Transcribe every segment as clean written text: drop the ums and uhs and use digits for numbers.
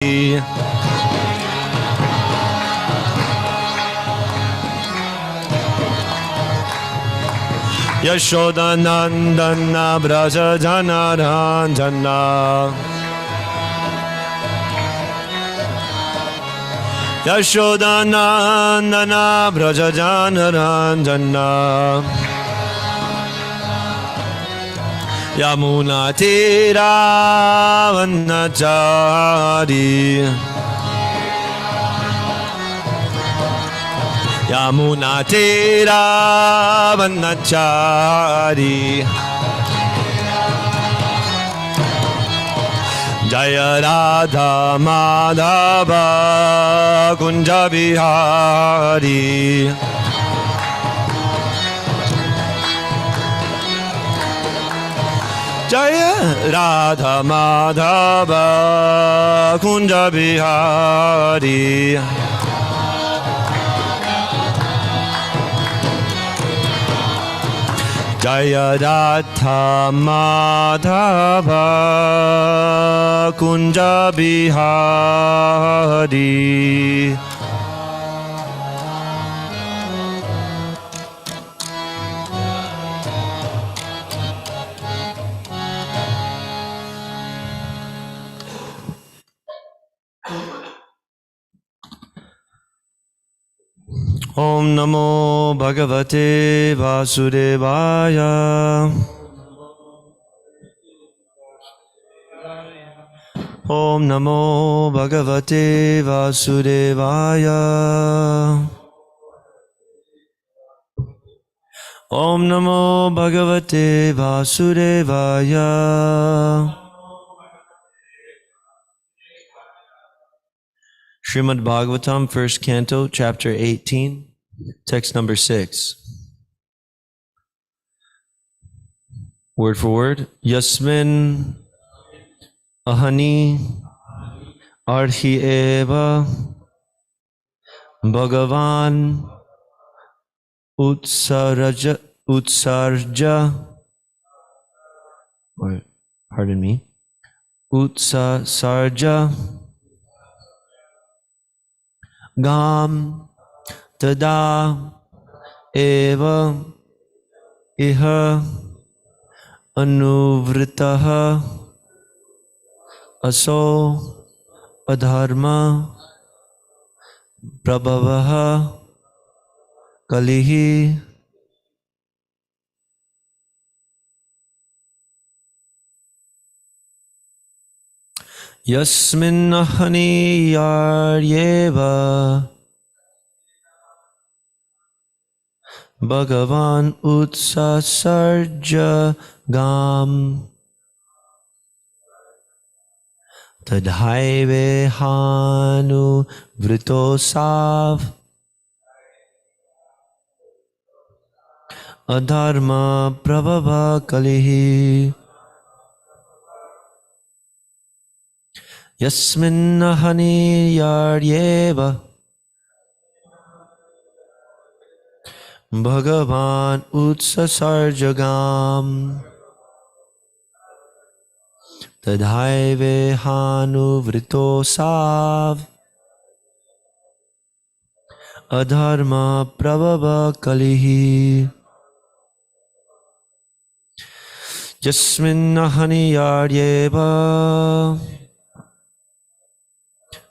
Yashodanandana Braja Janaranjana Yashodanandana Braja Janaranjana Yamuna Tira Vanachari Yamuna Tira Vanachari Jaya Radha Madhava Kunja Bihari Jaya Radha Madhava Kunja Bihari Jaya Radha Madhava Kunja Bihari Om Namo Bhagavate Vasudevaya Om Namo Bhagavate Vasudevaya Om Namo Bhagavate Vasudevaya Srimad Bhagavatam, First Canto, Chapter 18, Text number 6. Word for word. Yasmin ahani arhi eva Bhagavan utsarja or pardon me utsasarja Gam tada eva iha anuvritaha aso adharma prabhavaha kalihi Yasmin ahani yaryeva Bhagavan utsasarja gam Tadhaive hanu vritosav Adharma prabhava kalihi Yasmin ahani yaryeva Bhagavan utsasarjagam Tadhaive hanu vritosav Adharma prabhava kalihi Yasmin ahani yaryeva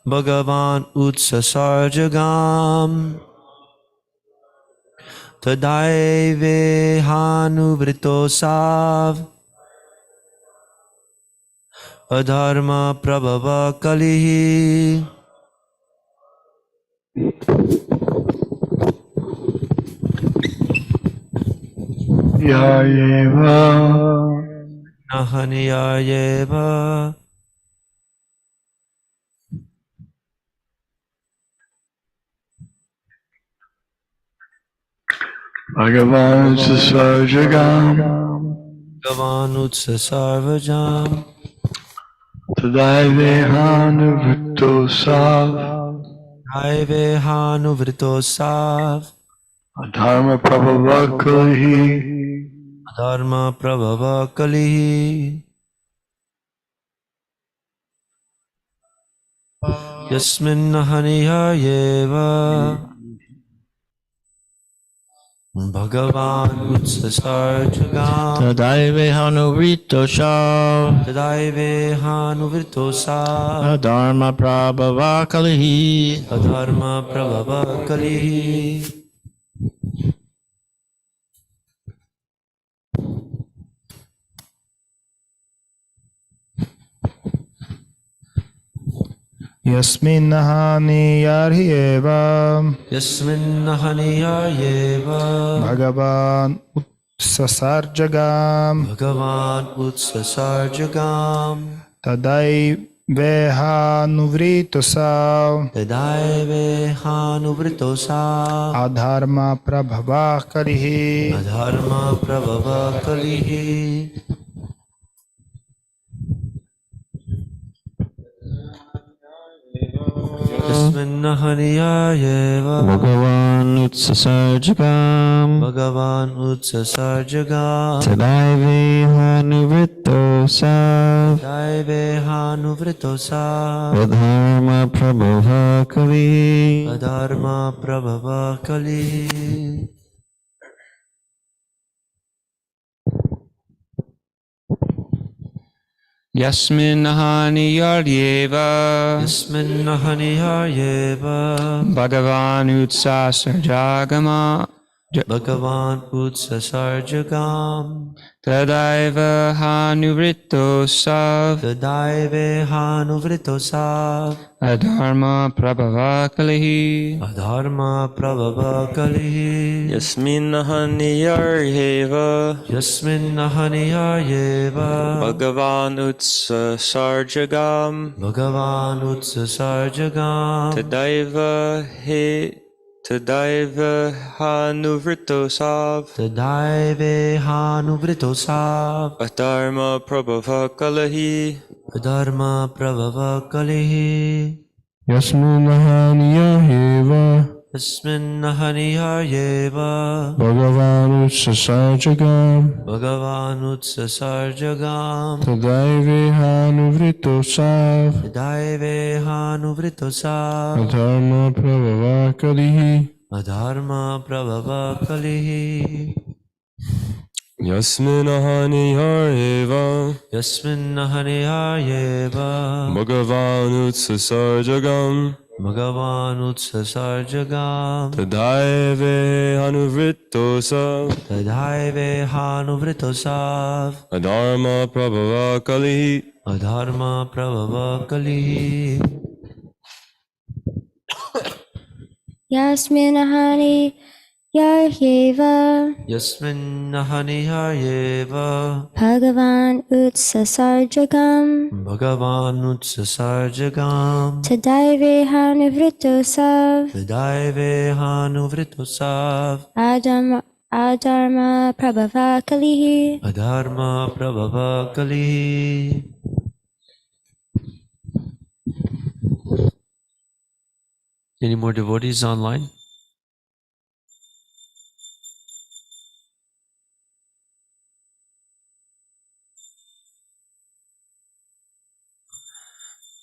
Bhagavan utsasarjagam Tadaive hanuvritosav Adharma prabhava kalihi Yayeva Nahaniyayeva Bhagavan Sasarjagam Bhagavan utsasarvajam Tadaive hanuvritosav Daive hanuvritosav Adharma prabhava kalihi Adharma prabhava kalihi Yasmin Haniyayeva Bhagavan Utsasarjagam Tadaive Hanuvritosa Tadaive Hanuvritosa Dharma Prabhava Kalihi Adharma Prabhava Kalihi Yasmin Nahani Yarhieva Yasmin Haniyayeva Bhagavan Utsasarjagam Bhagavan Utsasarjagam Tadai Vehanuvritosa Tadaive Hanuvritosa Adharma Prabhava Karihi Adharma Prabhava Kalihi Yasmin Haniyayeva Bhagavan Utsasarjagam Bhagavan Utsasarjagam Tadaive Hanuvritosa Daive Hanuvritosa Dharma Prabhava Kalihi Adharma Prabhava Kalihi Yasmin Hani Yaryeva Yasmin Haniyayeva Bhagavan Utsasarjagama Bhagavan Utsasarjagam Tadaiva Hanuvritosa Tadaive Hanuvritosa Adharma Prabhava Kalihi Adharma Prabhava Kalihi Yasmin Haniyarheva Yasmin Haniyayeva Bhagavan Utsasarjagam Bhagavan Utsasarjagam Tadaiva Hanuvrittosav Tadaive Hanuvritosav Adharma Prabhava Kalahi Adharma Prabhava Kalihi Yasmin Nahani Yarhieva Yasmin Haniyayeva Bhagavan Utsasarjagam Bhagavan Utsasarjagam Tadai Vehanuvritosa Tadaive Hanuvritosav Adharma Prabhava Kalihi Adharma Prabhava Kalihi Yasmin Haniyarheva Yasmin Haniyayeva Bhagavan Utsasarjagam Bhagavan Utsasarjagam Tadaive Hanuvrittosav Tadaive Hanuvritosav Adharma Prabhava Kalihi Adharma Prabhava Kalihi Yasmin Hani Yarheva Yasmin Haniyayeva Bhagavan Utsasarjagam Bhagavan Utsasarjagam Tadaive Hanuvritosav Tadaive Hanuvritosav Adharma Prabhava Kalihi Adharma Prabhava Kalihi Any more devotees online?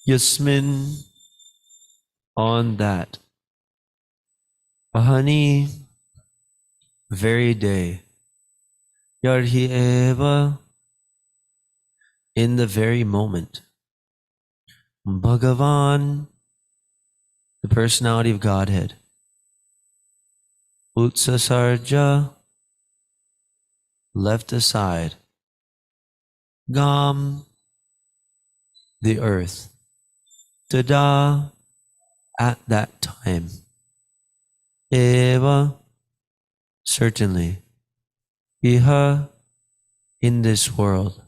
Yasmin on that Ahani very day Yarhi Eva in the very moment Bhagavan the personality of Godhead Utsasarja left aside Gam the earth Tada at that time Eva certainly Iha in this world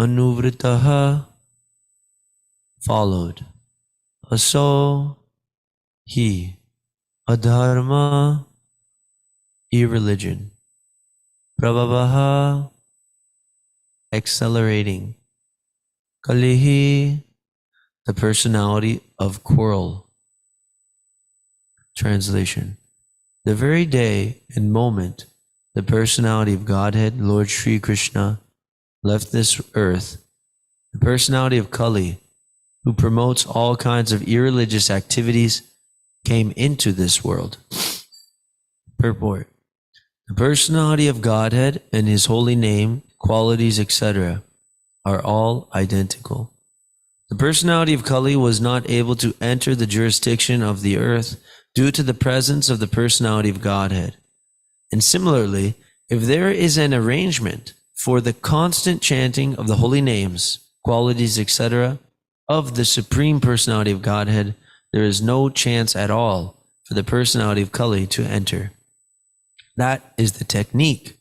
Anuvritaha followed Aso he Adharma irreligion Prabhavaha accelerating Kalihi the personality of quarrel. Translation. The very day and moment the personality of Godhead, Lord Sri Krishna, left this earth, the personality of Kali, who promotes all kinds of irreligious activities, came into this world. Purport. The personality of Godhead and his holy name, qualities, etc. are all identical. The personality of Kali was not able to enter the jurisdiction of the earth due to the presence of the personality of Godhead. And similarly, if there is an arrangement for the constant chanting of the holy names, qualities, etc., of the Supreme Personality of Godhead, there is no chance at all for the personality of Kali to enter. That is the technique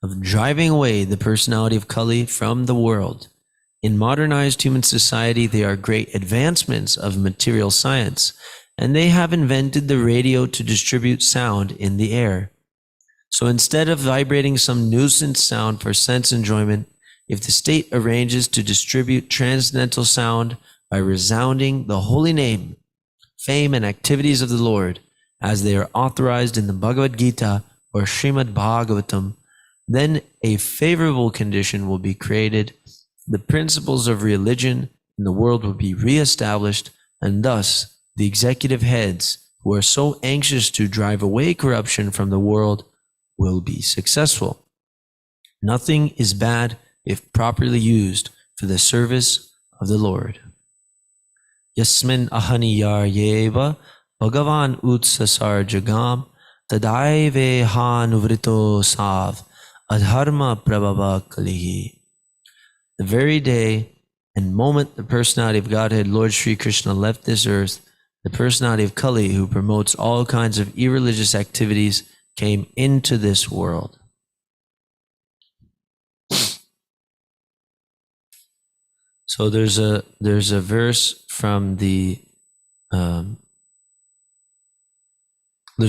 of driving away the personality of Kali from the world. In modernized human society, there are great advancements of material science, and they have invented the radio to distribute sound in the air. So instead of vibrating some nuisance sound for sense enjoyment, if the state arranges to distribute transcendental sound by resounding the holy name, fame, and activities of the Lord, as they are authorized in the Bhagavad Gita or Srimad Bhagavatam, then a favorable condition will be created. The principles of religion in the world will be reestablished, and thus the executive heads who are so anxious to drive away corruption from the world will be successful. Nothing is bad if properly used for the service of the Lord. Yasmin ahaniyaryeva bhagavan utsasar jagam tadaive hanuvrito sav adharma prabhava kalihi. The very day and moment the personality of Godhead, Lord Sri Krishna, left this earth, the personality of Kali, who promotes all kinds of irreligious activities, came into this world. So there's a verse from there's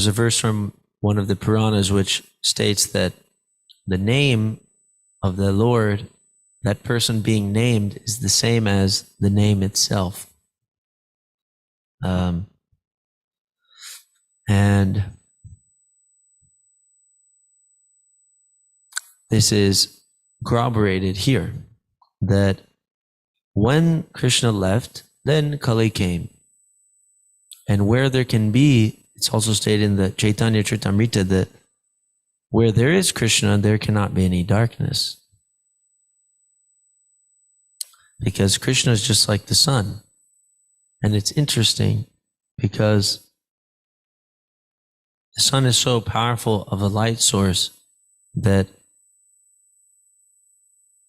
a verse from one of the Puranas which states that the name of the Lord, that person being named, is the same as the name itself. And this is corroborated here, that when Krishna left, then Kali came. And where there can be, it's also stated in the Chaitanya Charitamrita that where there is Krishna, there cannot be any darkness. Because Krishna is just like the sun. And it's interesting because the sun is so powerful of a light source that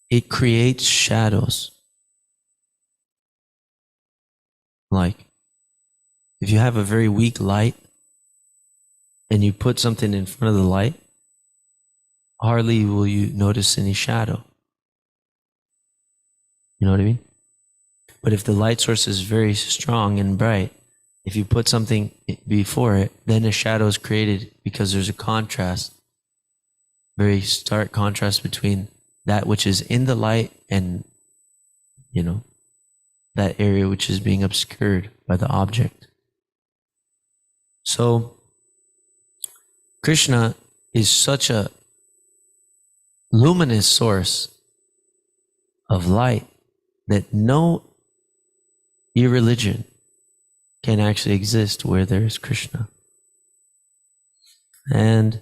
it creates shadows. Like, if you have a very weak light and you put something in front of the light, hardly will you notice any shadow. You know what I mean? But if the light source is very strong and bright, if you put something before it, then a shadow is created because there's a contrast, very stark contrast between that which is in the light and, that area which is being obscured by the object. So, Krishna is such a luminous source of light that no irreligion can actually exist where there is Krishna. And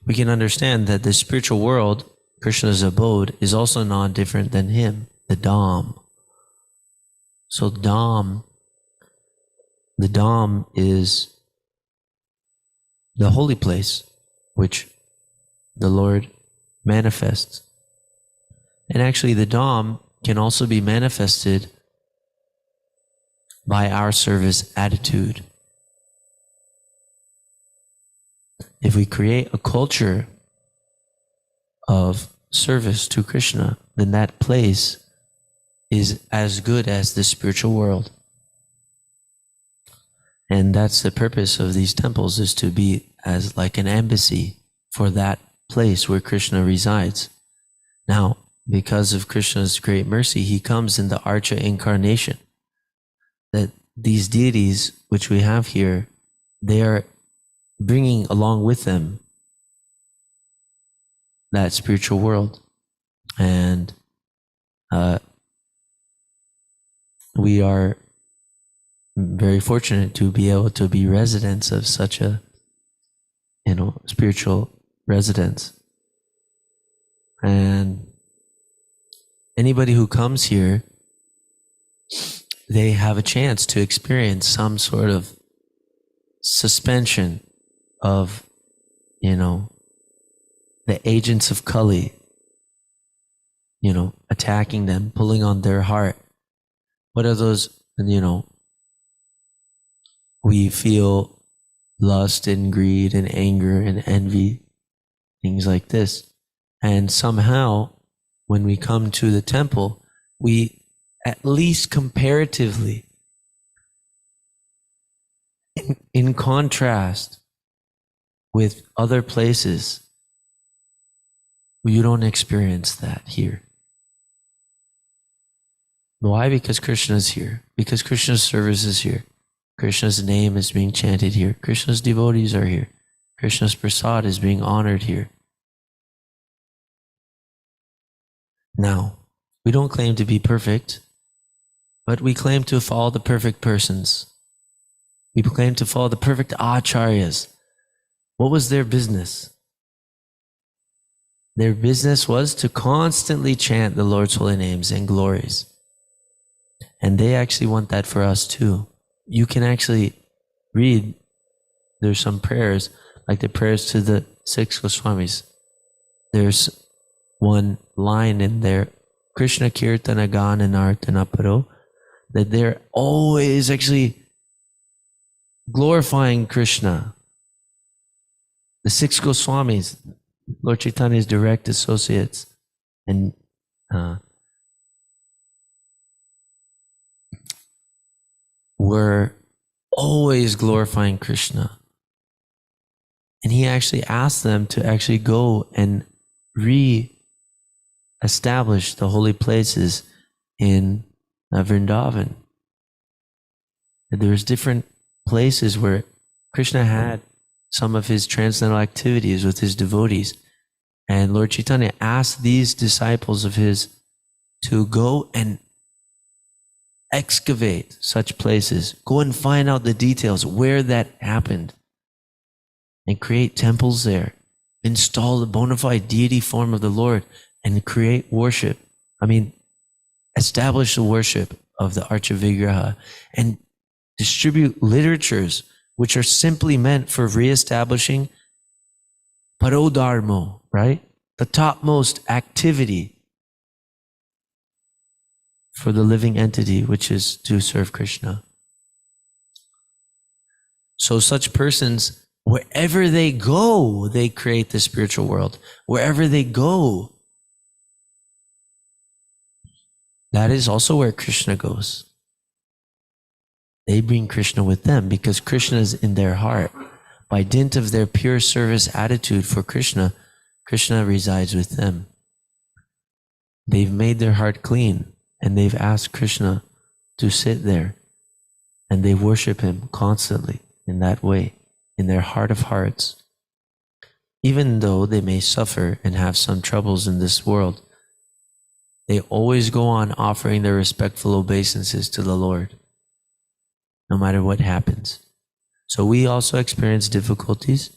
we can understand that the spiritual world, Krishna's abode, is also non-different than him, the Dham. So the Dham is the holy place which the Lord manifests. And actually the Dham can also be manifested by our service attitude. If we create a culture of service to Krishna, then that place is as good as the spiritual world. And that's the purpose of these temples, is to be as like an embassy for that place where Krishna resides. Now, because of Krishna's great mercy, he comes in the Archa incarnation. That these deities which we have here, they are bringing along with them that spiritual world. And we are very fortunate to be able to be residents of such a, spiritual residence. And anybody who comes here, they have a chance to experience some sort of suspension of, the agents of Kali, attacking them, pulling on their heart. What are those, we feel lust and greed and anger and envy, things like this. And somehow, when we come to the temple, we, at least comparatively, in contrast with other places, you don't experience that here. Why? Because Krishna is here. Because Krishna's service is here. Krishna's name is being chanted here. Krishna's devotees are here. Krishna's prasad is being honored here. Now, we don't claim to be perfect, but we claim to follow the perfect persons. We claim to follow the perfect acharyas. What was their business? Their business was to constantly chant the Lord's holy names and glories. And they actually want that for us too. You can actually read, there's some prayers, like the prayers to the 6 Goswamis. There's one line in there, Krishna Kirtana Gana Nartana Paro, that they're always actually glorifying Krishna. The 6 Goswamis, Lord Chaitanya's direct associates, and were always glorifying Krishna. And he actually asked them to actually go and re-establish the holy places in Vrindavan. There's different places where Krishna had some of his transcendental activities with his devotees. And Lord Chaitanya asked these disciples of his to go and excavate such places, go and find out the details where that happened, and create temples there, install the bona fide deity form of the Lord, and create worship. Establish the worship of the Archa Vigraha, and distribute literatures which are simply meant for reestablishing parodharmo, right? The topmost activity for the living entity, which is to serve Krishna. So such persons, wherever they go, they create the spiritual world. Wherever they go, that is also where Krishna goes. They bring Krishna with them because Krishna is in their heart. By dint of their pure service attitude for Krishna, Krishna resides with them. They've made their heart clean and they've asked Krishna to sit there, and they worship him constantly in that way, in their heart of hearts. Even though they may suffer and have some troubles in this world, they always go on offering their respectful obeisances to the Lord, no matter what happens. So we also experience difficulties,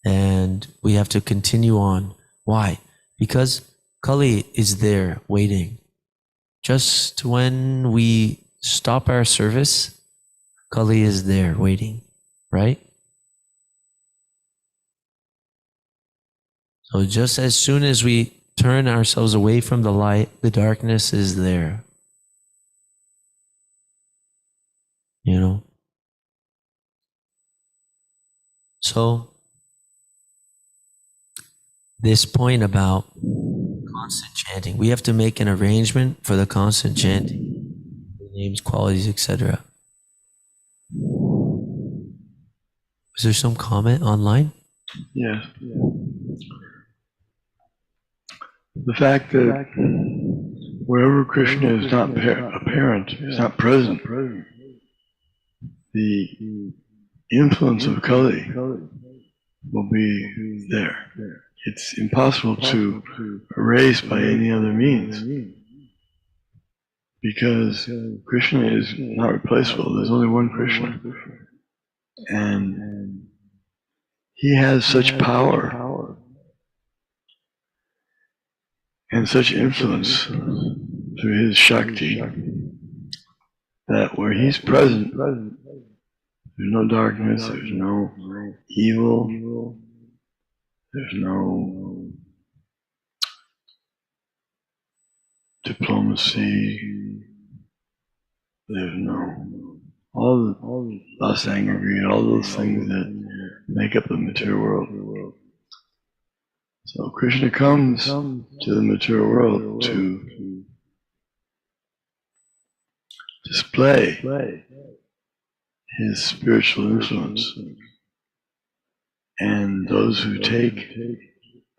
and we have to continue on. Why? Because Kali is there waiting. Just when we stop our service, Kali is there waiting, right? So just as soon as we turn ourselves away from the light, the darkness is there. So this point about constant chanting, we have to make an arrangement for the constant chanting, the names, qualities, etc. Was there some comment online? Yes. The fact that wherever Krishna is not apparent, is not present, the influence of Kali will be there. It's impossible to erase by any other means. because Krishna is not replaceable. There's only one Krishna. And he has such power and such influence through his Shakti that where he's present, there's no darkness, there's no evil, there's no diplomacy, there's no all the lust, anger, greed, all those things that make up the material world. So Krishna comes to the material world to display his spiritual influence. And those who take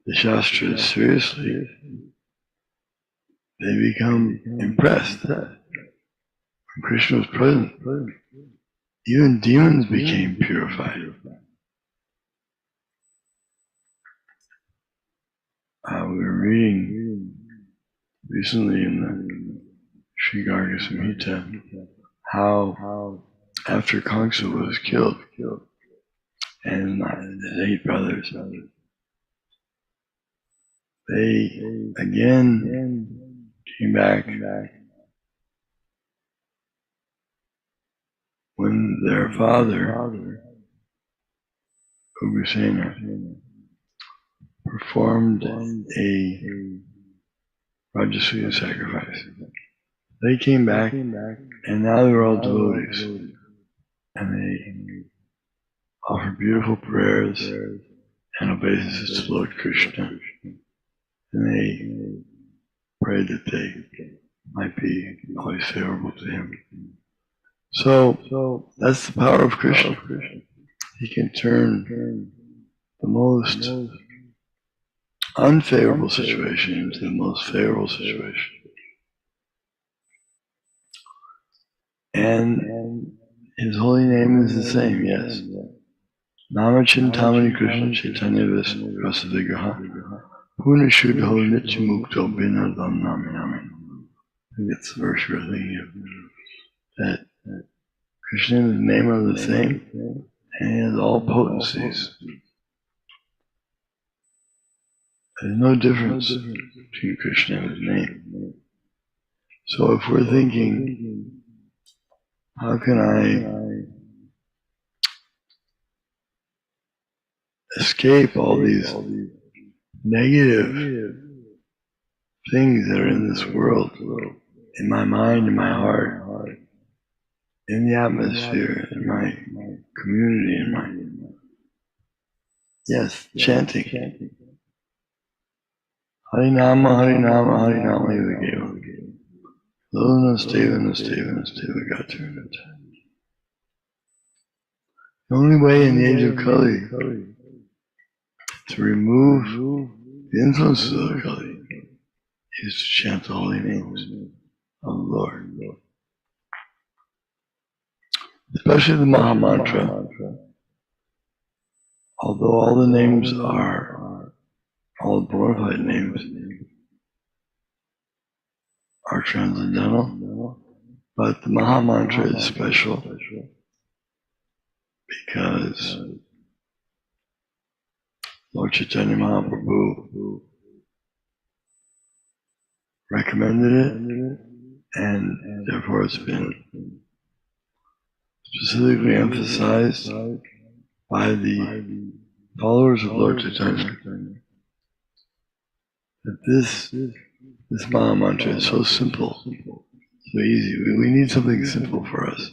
the Shastras seriously, they become impressed. When Krishna was present, even demons became purified. We were reading recently in the Sri Garga Samhita how after Kamsa was killed and his 8 brothers, they again came back when their father, Ugrasena, performed a Rajasuya sacrifice. They came back, and now they're all devotees, and they offer beautiful prayers and obeisances to Lord Krishna, and they pray that they might be always favorable to him. So that's the power of Krishna. He can turn the most unfavorable situation into the most favorable situation. And his holy name is the same, yes. Namachintamani Krishna Chaitanya Rasa Vigraha Puna Shuddho Nityamukto Binadam Naminami. I think that's the verse we're thinking of. That Krishna and his name are the same, and he has all potencies. There's no difference between Krishna and his name. So if we're thinking, how can I escape all these negative things that are in this world, in my mind, in my heart, in the atmosphere, in my community, in my, yes, chanting. Harinama, Harinama, Harinama Yudhageva. Lona Steva, Nasteva, Nasteva Gaturna. The only way in the age of Kali to remove the influences of the Kali is to chant the holy names of the Lord. Especially the Maha Mantra. Although all the names are, all the bona fide names are transcendental, but the Maha Mantra is special because Lord Chaitanya Mahaprabhu recommended it, and therefore it's been specifically emphasized by the followers of Lord Chaitanya that this Maha Mantra is so simple, so easy. We need something simple for us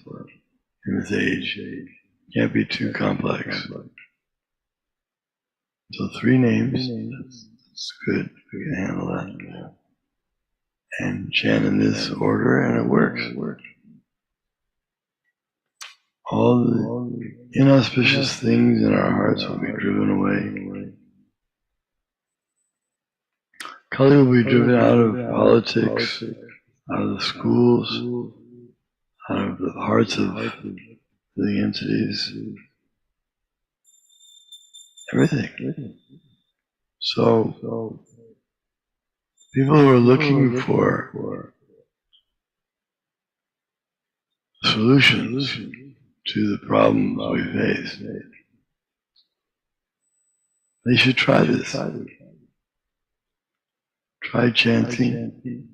in this age. It can't be too complex. So 3 names, that's good, we can handle that. And chant in this order, and it works. All the inauspicious things in our hearts will be driven away. Kali will be driven out of politics, out of the schools, out of the hearts of the entities, everything. So, people who are looking for solutions to the problems we face, they should try this. Try chanting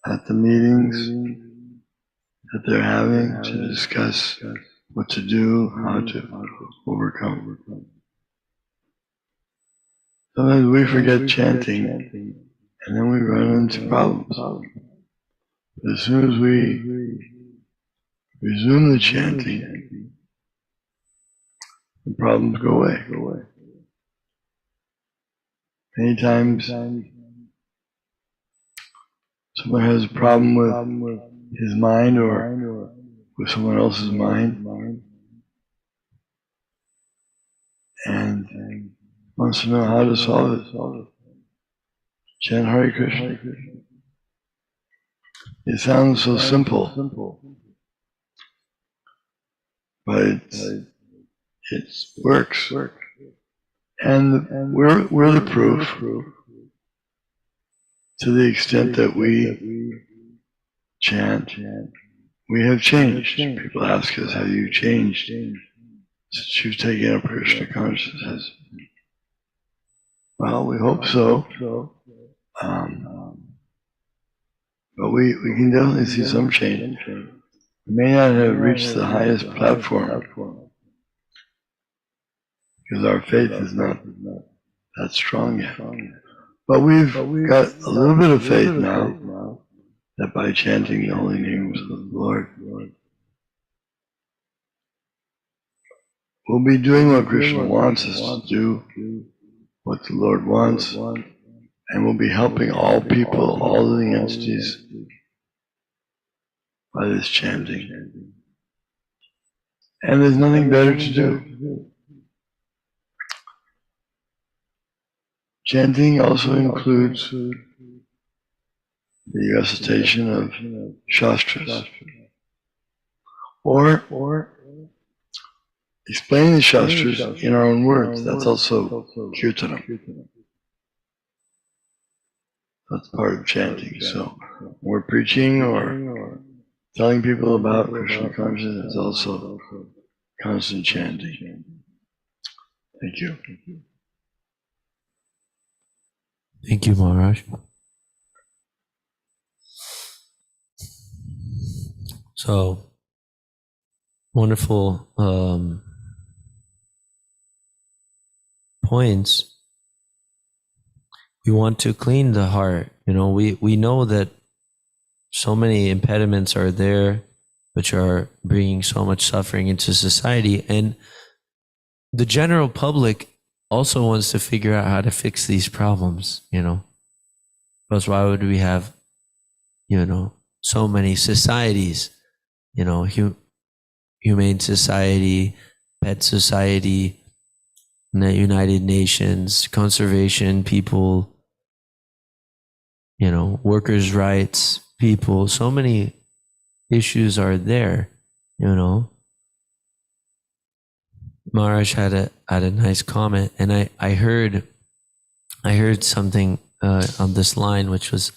at the meetings that they're having to discuss what to do, how to overcome. Sometimes we forget chanting and then we run into problems. But as soon as we resume the chanting, the problems go away. Many times someone has a problem with his mind or with someone else's mind and wants to know how to solve it. Chant Hare Krishna. It sounds so simple, but it works. And we're the proof. To the extent that we chant, we have changed. People ask us, have you changed since you've taken up Krishna consciousness? Well, we hope so. But we can definitely see some change. We may not have reached the highest platform because our faith is not that strong yet. But we've got a little bit of faith now that by chanting the holy names of the Lord, we'll be doing what Krishna wants us to do, what the Lord wants, and we'll be helping all people, all living entities by this chanting. And there's nothing better to do. Chanting also includes the recitation of shastras, or explaining the shastras in our own words. That's also kirtanam. That's part of chanting. So we're preaching or telling people about Krishna consciousness is also constant chanting. Thank you. Thank you, Maharaj. So wonderful points. We want to clean the heart. We know that so many impediments are there which are bringing so much suffering into society, and the general public also wants to figure out how to fix these problems, because why would we have, so many societies, humane society, pet society, United Nations, conservation people, workers' rights people, so many issues are there, Maharaj had a nice comment, and I heard something on this line, which was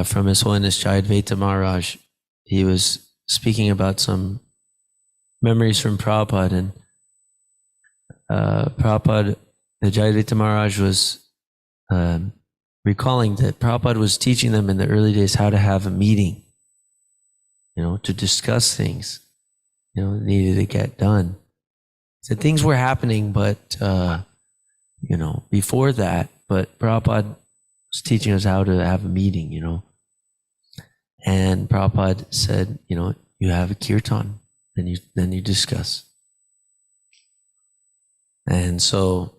from His Holiness Jayadvaita Maharaj. He was speaking about some memories from Prabhupada, and Prabhupada, the Jayadvaita Maharaj was recalling that Prabhupada was teaching them in the early days how to have a meeting, to discuss things, needed to get done. So things were happening, but, before that, but Prabhupada was teaching us how to have a meeting, and Prabhupada said, you have a kirtan, then you discuss. And so,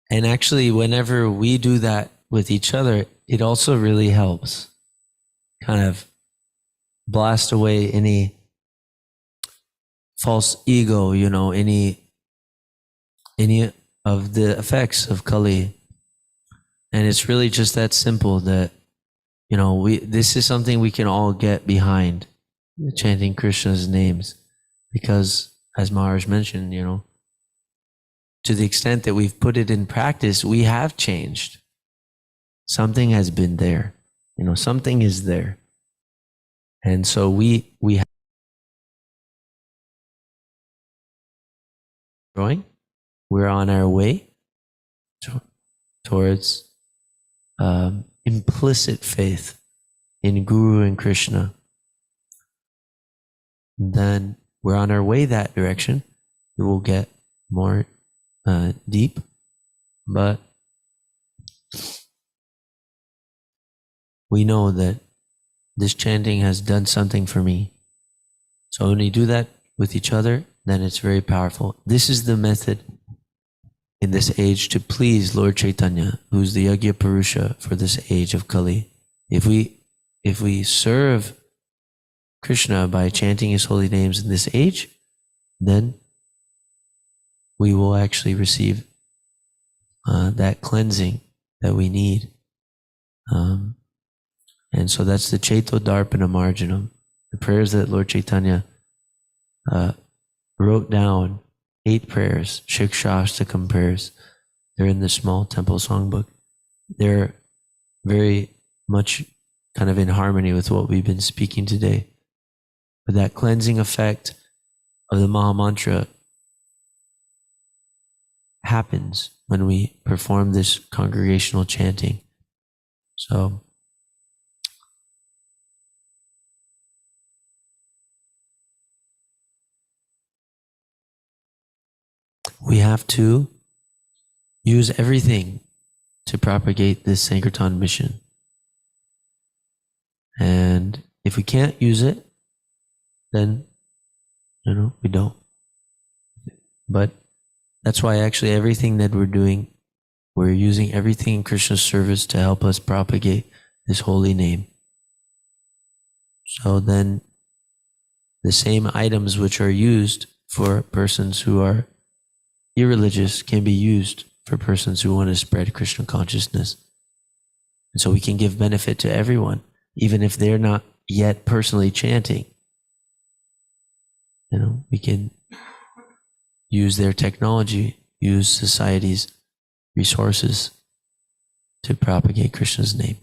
and actually whenever we do that with each other, it also really helps kind of blast away any false ego, any of the effects of Kali. And it's really just that simple that, this is something we can all get behind, chanting Krishna's names, because as Maharaj mentioned, to the extent that we've put it in practice, we have changed. Something has been there, something is there. And so we have growing. We're on our way towards implicit faith in Guru and Krishna. Then we're on our way that direction. It will get more deep, but we know that this chanting has done something for me. So when we do that with each other, then it's very powerful. This is the method in this age to please Lord Chaitanya, who's the Yagya Purusha for this age of Kali. If we serve Krishna by chanting his holy names in this age, then we will actually receive that cleansing that we need. And so that's the Chaito Darpana Marjanam, the prayers that Lord Chaitanya wrote down, 8 prayers, Shikshastakam prayers. They're in the small temple songbook. They're very much kind of in harmony with what we've been speaking today. But that cleansing effect of the Mahamantra happens when we perform this congregational chanting. So we have to use everything to propagate this Sankirtan mission. And if we can't use it, then, we don't. But that's why actually everything that we're doing, we're using everything in Krishna's service to help us propagate this holy name. So then the same items which are used for persons who are irreligious can be used for persons who want to spread Krishna consciousness. And so we can give benefit to everyone, even if they're not yet personally chanting. We can use their technology, use society's resources to propagate Krishna's name.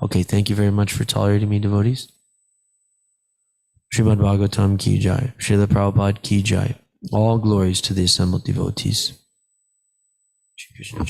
Okay, thank you very much for tolerating me, devotees. Srimad Bhagavatam ki jai, Srila Prabhupada ki jai. All glories to the assembled devotees. Shri Krishna